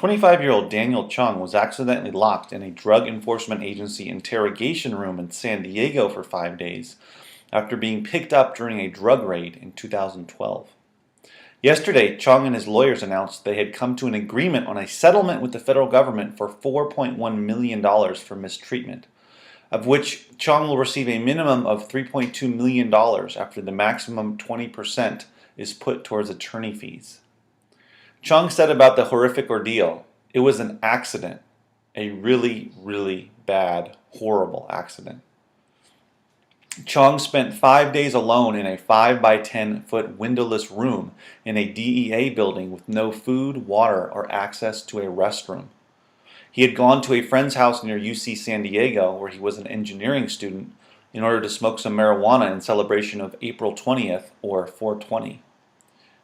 25-year-old Daniel Chong was accidentally locked in a Drug Enforcement Agency interrogation room in San Diego for 5 days after being picked up during a drug raid in 2012. Yesterday, Chong and his lawyers announced they had come to an agreement on a settlement with the federal government for $4.1 million for mistreatment, of which Chong will receive a minimum of $3.2 million after the maximum 20% is put towards attorney fees. Chong said about the horrific ordeal, "It was an accident, a really, really bad, horrible accident." Chong spent 5 days alone in a 5 by 10 foot windowless room in a DEA building with no food, water, or access to a restroom. He had gone to a friend's house near UC San Diego, where he was an engineering student, in order to smoke some marijuana in celebration of April 20th, or 420.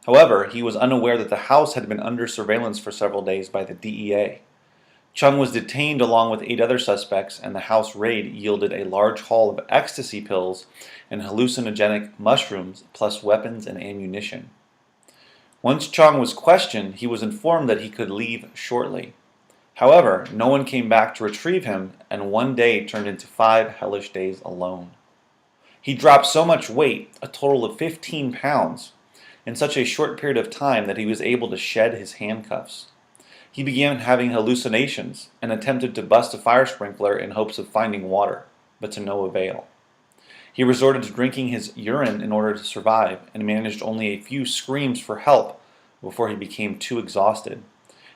However, he was unaware that the house had been under surveillance for several days by the DEA. Chong was detained along with 8 other suspects, and the house raid yielded a large haul of ecstasy pills and hallucinogenic mushrooms, plus weapons and ammunition. Once Chong was questioned, he was informed that he could leave shortly. However, no one came back to retrieve him, and one day turned into 5 hellish days alone. He dropped so much weight, a total of 15 pounds, in such a short period of time that he was able to shed his handcuffs. He began having hallucinations and attempted to bust a fire sprinkler in hopes of finding water, but to no avail. He resorted to drinking his urine in order to survive and managed only a few screams for help before he became too exhausted,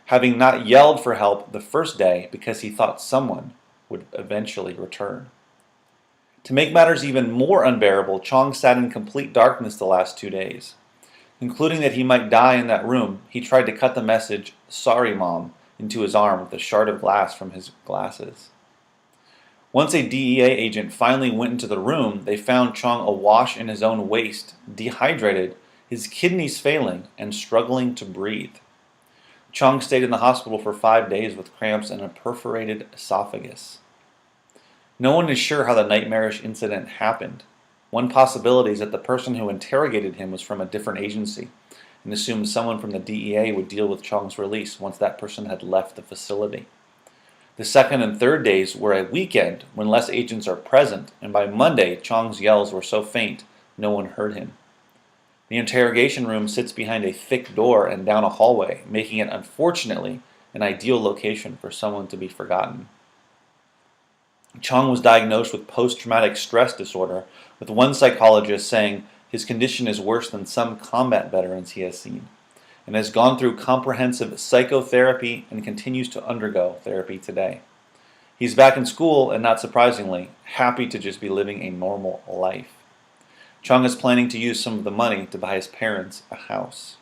having not yelled for help the first day because he thought someone would eventually return. To make matters even more unbearable, Chong sat in complete darkness the last 2 days. Concluding that he might die in that room, he tried to cut the message, "Sorry, Mom," into his arm with a shard of glass from his glasses. Once a DEA agent finally went into the room, they found Chong awash in his own waste, dehydrated, his kidneys failing, and struggling to breathe. Chong stayed in the hospital for 5 days with cramps and a perforated esophagus. No one is sure how the nightmarish incident happened. One possibility is that the person who interrogated him was from a different agency and assumed someone from the DEA would deal with Chong's release once that person had left the facility. The second and third days were a weekend when less agents are present, and by Monday, Chong's yells were so faint no one heard him. The interrogation room sits behind a thick door and down a hallway, making it, unfortunately, an ideal location for someone to be forgotten. Chong was diagnosed with post-traumatic stress disorder, with one psychologist saying his condition is worse than some combat veterans he has seen, and has gone through comprehensive psychotherapy and continues to undergo therapy today. He's back in school and, not surprisingly, happy to just be living a normal life. Chong is planning to use some of the money to buy his parents a house.